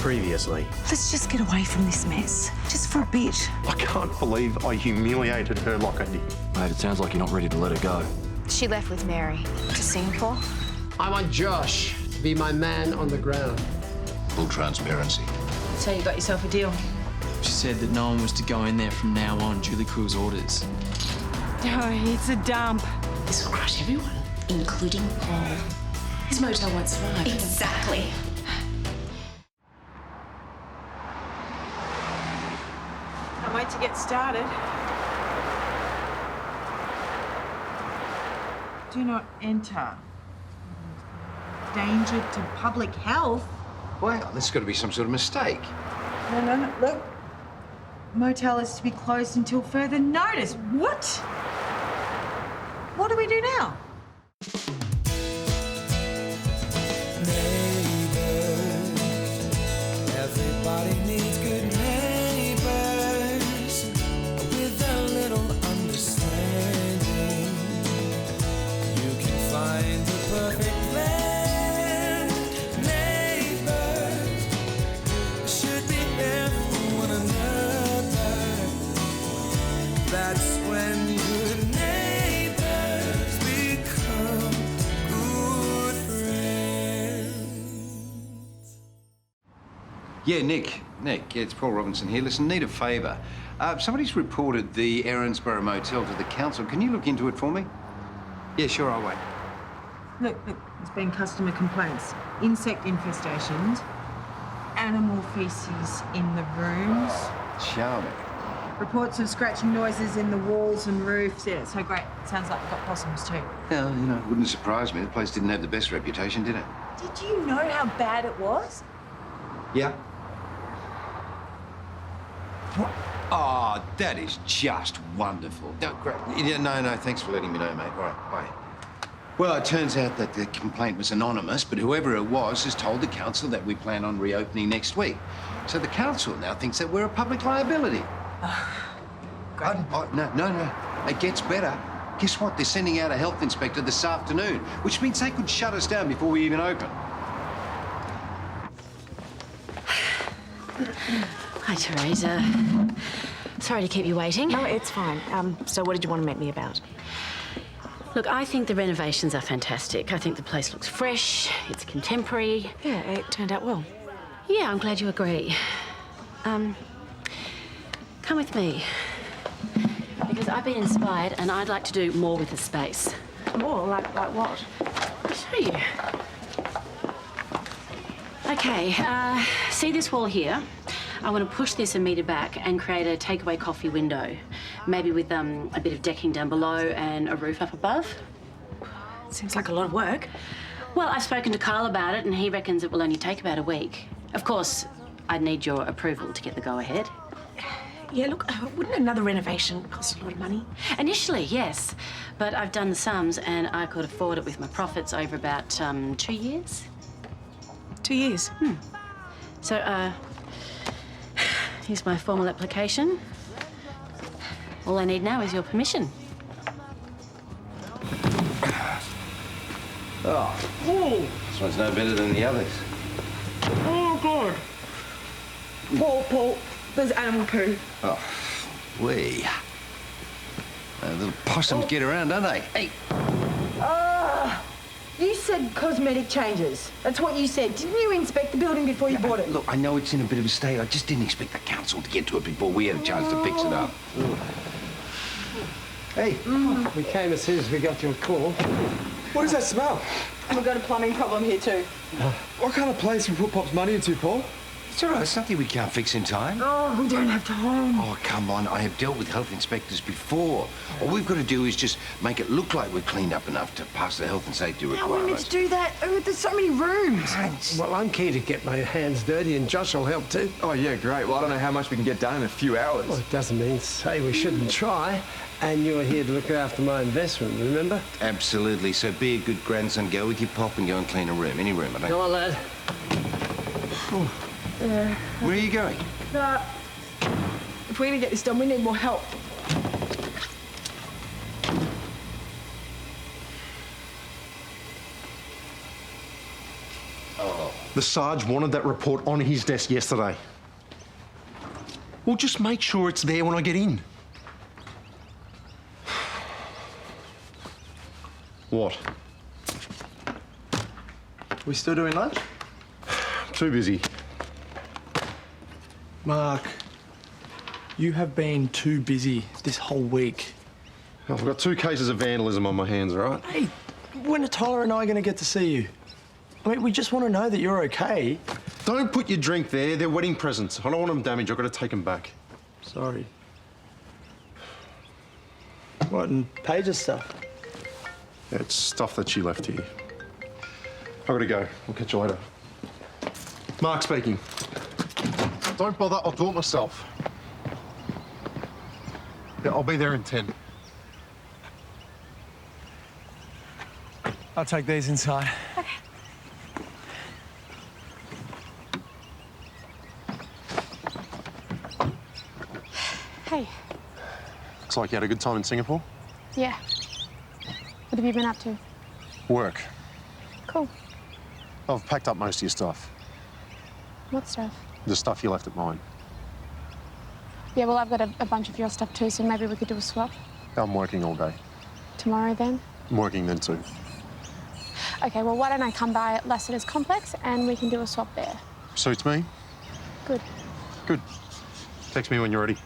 previously. Let's just get away from this mess, just for a bit. I can't believe I humiliated her like I did. Mate, it sounds like you're not ready to let her go. She left with Mary to Singapore. I want Josh to be my man on the ground. Full transparency. So you got yourself a deal? She said that no one was to go in there from now on, Julie Crew's orders. Oh, it's a dump. This will crush everyone, including Paul. His motel won't survive. Exactly. Can't wait to get started. Do not enter. Danger to public health. Well, there's got to be some sort of mistake. No. Look. Motel is to be closed until further notice. What? What do we do now? Everybody needs good neighbors with a little understanding. You can find the perfect blend. Neighbors should be there for one another. That's when good neighbors become good friends. Yeah, Nick, it's Paul Robinson here. Listen, need a favour. Somebody's reported the Erinsborough Motel to the council. Can you look into it for me? Yeah, sure, I'll wait. Look, there's been customer complaints, insect infestations, animal feces in the rooms, Charming. reports of scratching noises in the walls and roofs. Yeah, so great. Sounds like we've got possums too. Well, you know, it wouldn't surprise me. The place didn't have the best reputation, did it? Did you know how bad it was? Yeah. What? Oh, that is just wonderful. No, great. Yeah, no, thanks for letting me know, mate. All right, bye. Well, it turns out that the complaint was anonymous, but whoever it was has told the council that we plan on reopening next week. So the council now thinks that we're a public liability. Great. No. It gets better. Guess what? They're sending out a health inspector this afternoon, which means they could shut us down before we even open. Hi, Teresa. Sorry to keep you waiting. No, it's fine. So what did you want to meet me about? Look, I think the renovations are fantastic. I think the place looks fresh, it's contemporary. Yeah, it turned out well. Yeah, I'm glad you agree. Come with me. Because I've been inspired and I'd like to do more with the space. More? Like what? I'll show you. Okay, see this wall here? I want to push this a metre back and create a takeaway coffee window. Maybe with a bit of decking down below and a roof up above. Seems like a lot of work. Well, I've spoken to Carl about it and he reckons it will only take about a week. Of course, I'd need your approval to get the go-ahead. Yeah, look, wouldn't another renovation cost a lot of money? Initially, yes. But I've done the sums and I could afford it with my profits over about 2 years. 2 years. So, here's my formal application. All I need now is your permission. Oh. This one's no better than the others. Oh, God. Paul, there's animal poo. Oh, little possums get around, don't they? Hey. You said cosmetic changes. That's what you said. Didn't you inspect the building before you bought it? Look, I know it's in a bit of a state. I just didn't expect the council to get to it before we had a chance to fix it up. Hey, we came as soon as we got your call. What does that smell? We've got a plumbing problem here too. What kind of place have we put Pop's money into, Paul? It's all right. It's nothing we can't fix in time. Oh, we don't have time. Oh, come on. I have dealt with health inspectors before. All we've got to do is just make it look like we're cleaned up enough to pass the health and safety How are we meant requirements. to do that? Oh, there's so many rooms. Well, I'm keen to get my hands dirty and Josh will help too. Oh, yeah, great. Well, I don't know how much we can get done in a few hours. Well, it doesn't mean say we shouldn't try. And you're here to look after my investment, remember? Absolutely. So be a good grandson. Go with your pop and go and clean a room. Any room, I don't... Come on, lad. Where are you going? If we're gonna get this done, we need more help. Oh. The Sarge wanted that report on his desk yesterday. Well, just make sure it's there when I get in. What? We still doing lunch? Too busy. Mark, you have been too busy this whole week. I've got 2 cases of vandalism on my hands, all right? Hey, when are Tyler and I going to get to see you? I mean, we just want to know that you're okay. Don't put your drink there. They're wedding presents. I don't want them damaged. I've got to take them back. Sorry. What, and Paige's stuff? Yeah, it's stuff that she left here. I've got to go. I'll catch you later. Mark speaking. Don't bother. I'll do it myself. Yeah, I'll be there in 10. I'll take these inside. Okay. Hey. Looks like you had a good time in Singapore. Yeah. What have you been up to? Work. Cool. I've packed up most of your stuff. What stuff? The stuff you left at mine. Yeah, well, I've got a bunch of your stuff too, so maybe we could do a swap. I'm working all day. Tomorrow then? I'm working then too. Okay, well, why don't I come by at Lassiter's complex and we can do a swap there? Suits me. Good. Good. Text me when you're ready.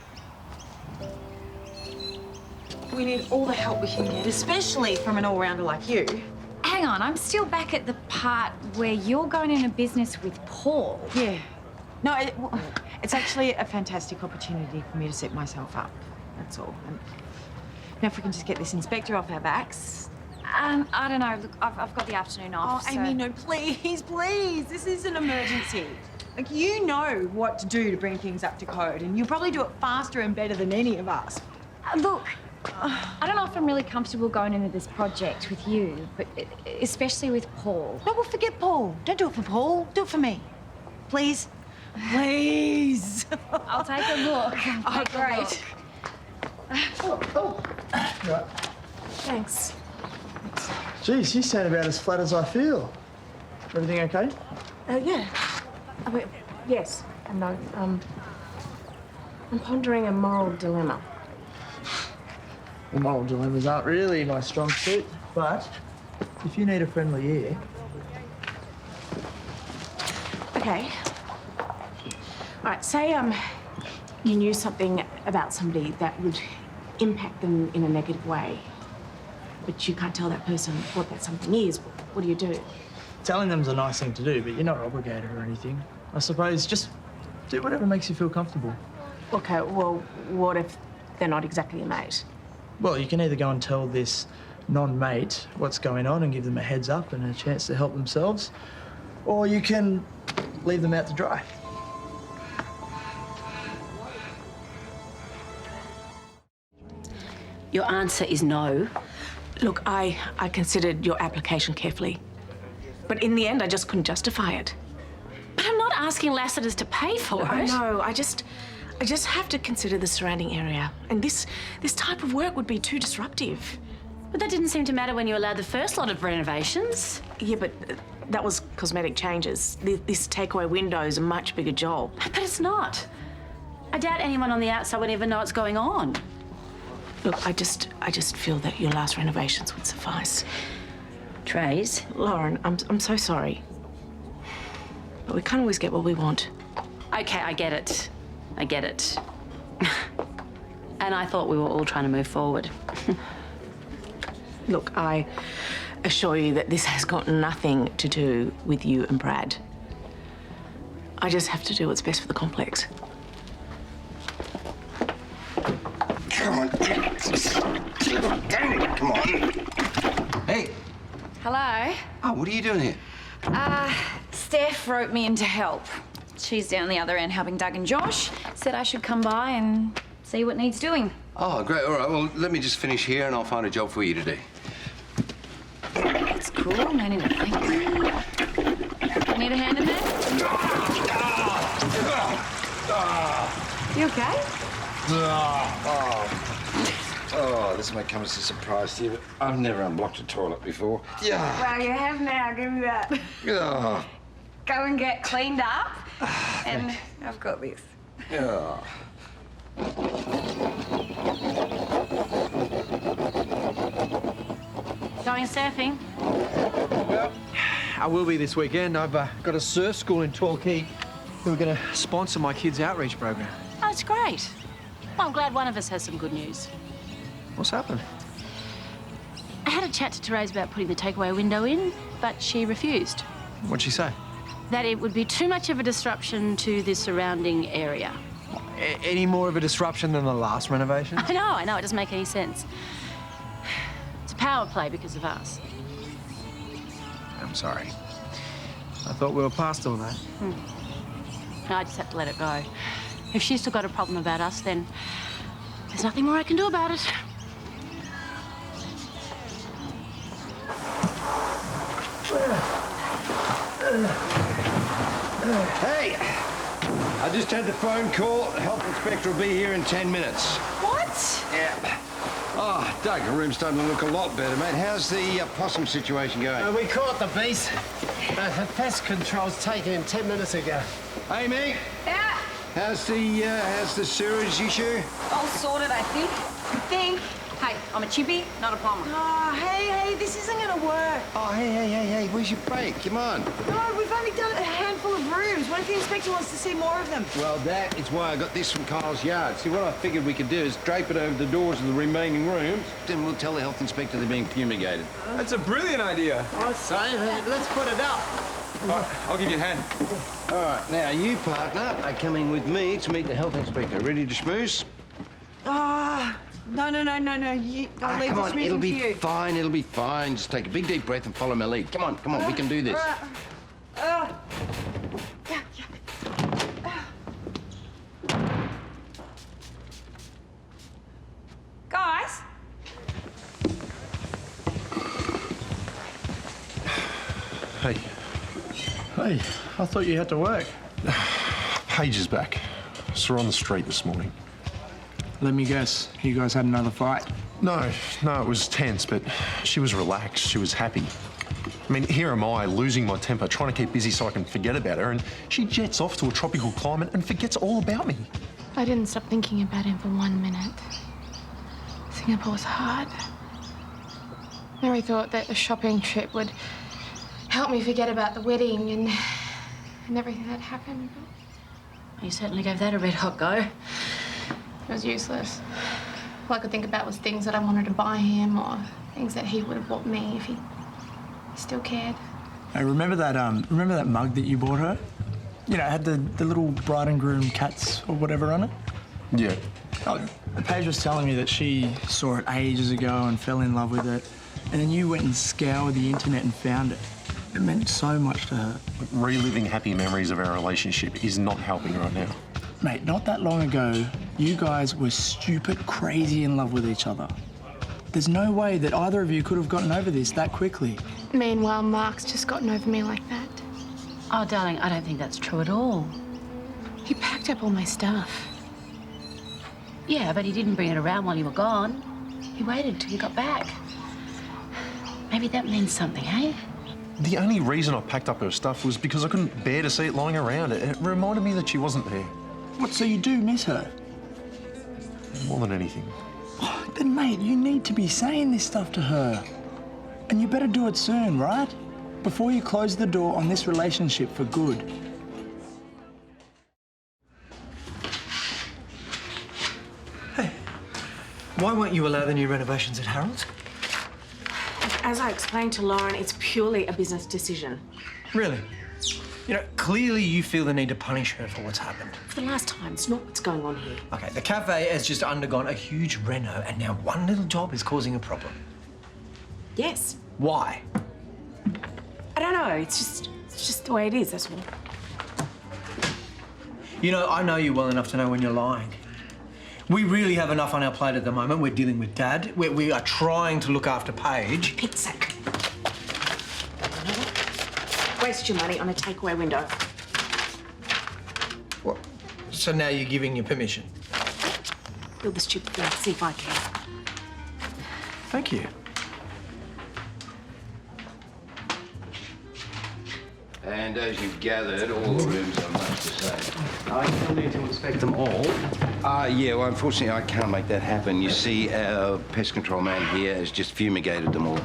We need all the help we can get, especially from an all-rounder like you. Hang on, I'm still back at the part where you're going into business with Paul. Yeah. No, it's actually a fantastic opportunity for me to set myself up. That's all. And now, if we can just get this inspector off our backs. I don't know. Look, I've got the afternoon off. Oh, Amy, no, please, please. This is an emergency. Like, you know what to do to bring things up to code, and you'll probably do it faster and better than any of us. Look, I don't know if I'm really comfortable going into this project with you, but especially with Paul. No, well, forget Paul. Don't do it for Paul. Do it for me. Please. Please. I'll take a look. Oh, great. Right. Thanks. Geez, you sound about as flat as I feel. Everything okay? Yeah. Yes and no. I'm pondering a moral dilemma. Well, moral dilemmas aren't really my strong suit, but if you need a friendly ear... Okay. All right, say you knew something about somebody that would impact them in a negative way, but you can't tell that person what that something is. What do you do? Telling them's a nice thing to do, but you're not obligated or anything. I suppose just do whatever makes you feel comfortable. Okay, well, what if they're not exactly a mate? Well, you can either go and tell this non-mate what's going on and give them a heads up and a chance to help themselves, or you can leave them out to dry. Your answer is no. Look, I considered your application carefully, but in the end, I just couldn't justify it. But I'm not asking Lassiter's to pay for it. I know. I just have to consider the surrounding area, and this type of work would be too disruptive. But that didn't seem to matter when you allowed the first lot of renovations. Yeah, but that was cosmetic changes. This takeaway window is a much bigger job. But it's not. I doubt anyone on the outside would even know what's going on. Look, I just feel that your last renovations would suffice. Trays? Lauren, I'm so sorry. But we can't always get what we want. Okay, I get it. I get it. And I thought we were all trying to move forward. Look, I assure you that this has got nothing to do with you and Brad. I just have to do what's best for the complex. Come on. Come on. Hey. Hello. Oh, what are you doing here? Steph wrote me in to help. She's down the other end helping Doug and Josh. Said I should come by and see what needs doing. Oh, great. All right. Well, let me just finish here and I'll find a job for you to do. That's cool. No need to thank me. Need a hand in there? You okay? Oh, this may come as a surprise to you, but I've never unblocked a toilet before. Yeah. Well, you have now. Give me that. Oh. go and get cleaned up. And I've got this. Oh. Going surfing? Well, I will be this weekend. I've got a surf school in Torquay who are going to sponsor my kids' outreach program. Oh, it's great. Well, I'm glad one of us has some good news. What's happened? I had a chat to Therese about putting the takeaway window in, but she refused. What'd she say? That it would be too much of a disruption to the surrounding area. Any more of a disruption than the last renovation? I know, it doesn't make any sense. It's a power play because of us. I'm sorry. I thought we were past all that. No, I just have to let it go. If she's still got a problem about us, then there's nothing more I can do about it. Hey! I just had the phone call. Health inspector will be here in 10 minutes. What? Yeah. Oh, Doug, the room's starting to look a lot better, mate. How's the possum situation going? We caught the beast. The pest control's taken him 10 minutes ago. Hey, mate. Yeah. How's the sewage issue? All sorted, I think. Hey, I'm a chippy, not a plumber. Oh, hey, this isn't gonna work. Oh, hey, where's your break? Come on. No, we've only done a handful of rooms. What if the inspector wants to see more of them? Well, that is why I got this from Kyle's yard. See, what I figured we could do is drape it over the doors of the remaining rooms, then we'll tell the health inspector they're being fumigated. That's a brilliant idea. I'd say, let's put it up. All right, I'll give you a hand. All right, now you, partner, are coming with me to meet the health inspector. Ready to schmooze? No. I'll leave Come the on, schmoozing it'll for be you. fine, it'll be fine. Just take a big deep breath and follow my lead. Come on, we can do this. Guys, Hey, Hey, I thought you had to work. Paige is back. Saw her on the street this morning. Let me guess, you guys had another fight? No, it was tense, but she was relaxed. She was happy. I mean, here am I, losing my temper, trying to keep busy so I can forget about her, and she jets off to a tropical climate and forgets all about me. I didn't stop thinking about him for 1 minute. Singapore's hard. Mary thought that the shopping trip would help me forget about the wedding and everything that happened. You certainly gave that a red hot go. It was useless. All I could think about was things that I wanted to buy him or things that he would have bought me if he still cared. Hey, remember that mug that you bought her? You know, it had the little bride and groom cats or whatever on it? Yeah. Oh, Paige was telling me that she saw it ages ago and fell in love with it. And then you went and scoured the internet and found it. It meant so much to her. Reliving happy memories of our relationship is not helping right now. Mate, not that long ago, you guys were stupid, crazy in love with each other. There's no way that either of you could have gotten over this that quickly. Meanwhile, Mark's just gotten over me like that. Oh, darling, I don't think that's true at all. He packed up all my stuff. Yeah, but he didn't bring it around while you were gone. He waited till you got back. Maybe that means something, eh? The only reason I packed up her stuff was because I couldn't bear to see it lying around. It reminded me that she wasn't there. What, so you do miss her? More than anything. Then, mate, you need to be saying this stuff to her. And you better do it soon, right? Before you close the door on this relationship for good. Hey, why won't you allow the new renovations at Harold's? As I explained to Lauren, it's purely a business decision. Really? You know, clearly you feel the need to punish her for what's happened. For the last time, it's not what's going on here. Okay, the cafe has just undergone a huge reno, and now one little job is causing a problem. Yes. Why? I don't know. It's just the way it is, that's all. You know, I know you well enough to know when you're lying. We really have enough on our plate at the moment. We're dealing with Dad. We are trying to look after Paige. Pizza. Waste your money on a takeaway window. What? So now you're giving your permission? Build the stupid thing, see if I can. Thank you. And as you've gathered, all the rooms are much the same. I still need to inspect them all. Yeah, well, unfortunately, I can't make that happen. You see, our pest control man here has just fumigated them all.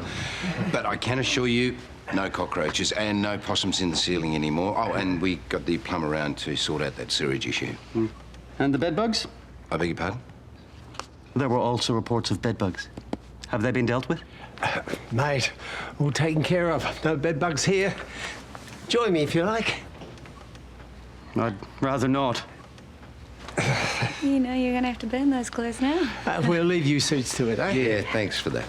But I can assure you, no cockroaches and no possums in the ceiling anymore. Oh, and we got the plumber around to sort out that sewage issue. And the bedbugs? I beg your pardon? There were also reports of bedbugs. Have they been dealt with? Mate, all taken care of. No bedbugs here. Join me if you like. I'd rather not. You know you're gonna have to burn those clothes now. We'll leave you suits to it, eh? Yeah, thanks for that.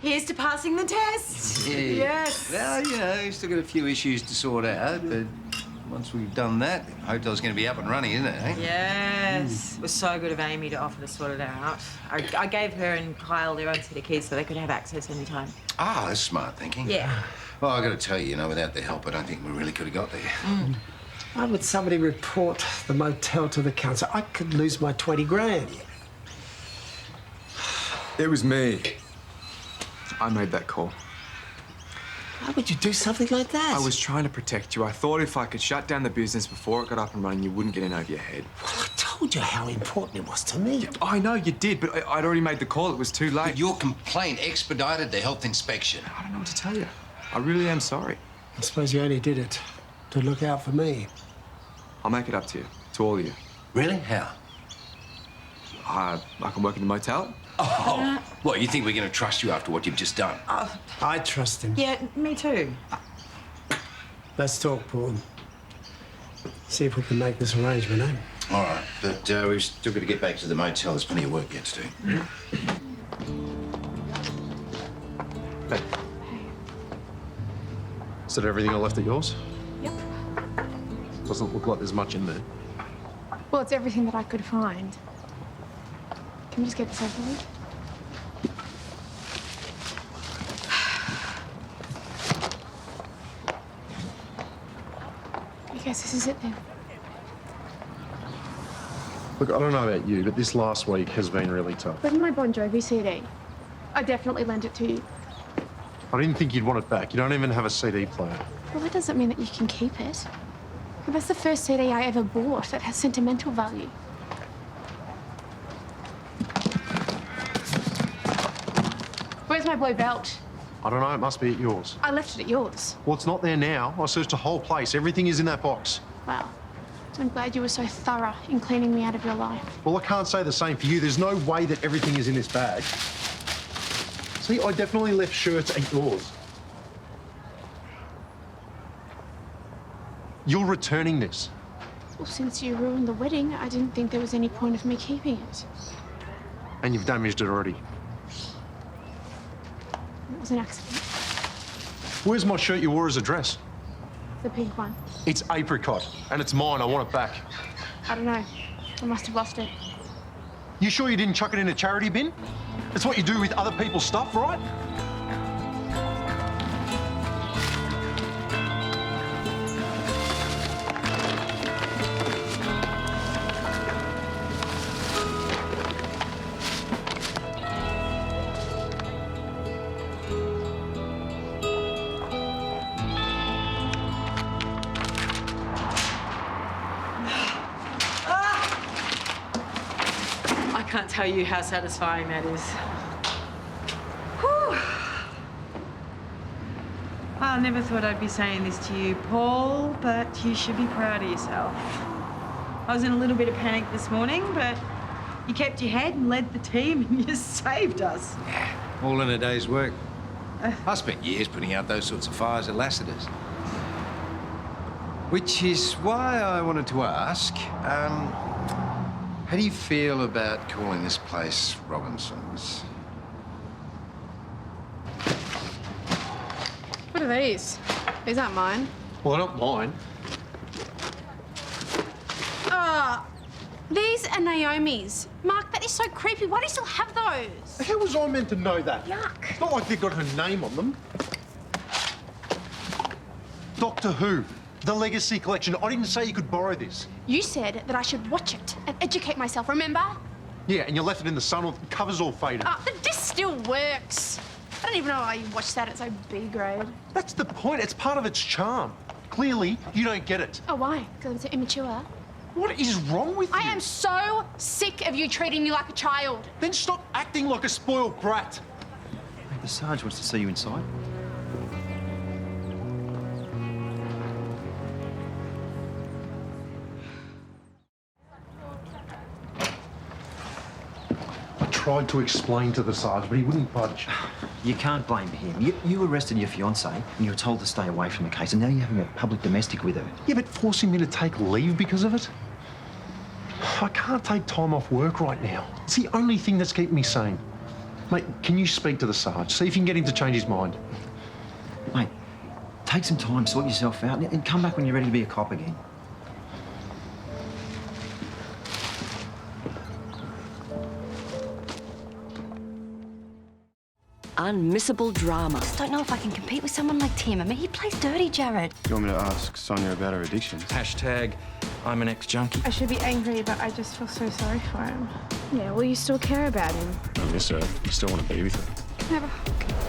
Here's to passing the test. Yeah. Yes. Well, you know, we've still got a few issues to sort out, but once we've done that, the hotel's going to be up and running, isn't it, eh? Yes. It was so good of Amy to offer to sort it out. I gave her and Kyle their own set of keys so they could have access anytime. Ah, that's smart thinking. Yeah. Well, I got to tell you, you know, without their help, I don't think we really could have got there. Why would somebody report the motel to the council? I could lose my 20 grand. It was me. I made that call. Why would you do something like that? I was trying to protect you. I thought if I could shut down the business before it got up and running, you wouldn't get in over your head. Well, I told you how important it was to me. Yeah, I know you did, but I'd already made the call. It was too late. But your complaint expedited the health inspection. I don't know what to tell you. I really am sorry. I suppose you only did it to look out for me. I'll make it up to you, to all of you. Really? How? I can work in the motel. Oh, what, you think we're going to trust you after what you've just done? I trust him. Yeah, me too. Let's talk, Paul. See if we can make this arrangement, eh? All right, but we've still got to get back to the motel. There's plenty of work yet to do. Hey. Is that everything I left at yours? Yep. Doesn't look like there's much in there. Well, it's everything that I could find. Can we just get this over with? I guess this is it then. Look, I don't know about you, but this last week has been really tough. Where's my Bon Jovi CD? I definitely lent it to you. I didn't think you'd want it back. You don't even have a CD player. Well, that doesn't mean that you can keep it. But that's the first CD I ever bought that has sentimental value. Where's my blue belt? I don't know, it must be at yours. I left it at yours. Well, it's not there now. I searched the whole place. Everything is in that box. Wow. I'm glad you were so thorough in cleaning me out of your life. Well, I can't say the same for you. There's no way that everything is in this bag. See, I definitely left shirts at yours. You're returning this. Well, since you ruined the wedding, I didn't think there was any point of me keeping it. And you've damaged it already. It was an accident. Where's my shirt you wore as a dress? The pink one. It's apricot, and it's mine. I want it back. I don't know. I must have lost it. You sure you didn't chuck it in a charity bin? It's what you do with other people's stuff, right? I can't tell you how satisfying that is. Whew. I never thought I'd be saying this to you, Paul, but you should be proud of yourself. I was in a little bit of panic this morning, but you kept your head and led the team and you saved us. Yeah, all in a day's work. I spent years putting out those sorts of fires at Lassiter's. Which is why I wanted to ask, how do you feel about calling this place Robinson's? What are these? These aren't mine. Well, they're not mine. Ah, these are Naomi's. Mark, that is so creepy. Why do you still have those? How was I meant to know that? Yuck. It's not like they've got her name on them. Doctor Who. The Legacy Collection. I didn't say you could borrow this. You said that I should watch it and educate myself, remember? Yeah, and you left it in the sun, the cover's all faded. This still works. I don't even know why you watched that. It's so B grade. That's the point. It's part of its charm. Clearly, you don't get it. Oh, why? Because I'm so immature. What is wrong with you? I am so sick of you treating me like a child. Then stop acting like a spoiled brat. Hey, the Sarge wants to see you inside. I tried to explain to the Sarge, but he wouldn't budge. You can't blame him. You arrested your fiancée and you were told to stay away from the case, and now you're having a public domestic with her. Yeah, but forcing me to take leave because of it? I can't take time off work right now. It's the only thing that's keeping me sane. Mate, can you speak to the Sarge? See if you can get him to change his mind. Mate, take some time, sort yourself out, and come back when you're ready to be a cop again. Unmissable drama. Just don't know if I can compete with someone like Tim. I mean, he plays dirty, Jared. You want me to ask Sonia about her addictions? Hashtag, I'm an ex-junkie. I should be angry, but I just feel so sorry for him. Yeah, well, you still care about him. I miss her. I still want to be with her. Can I have a hug?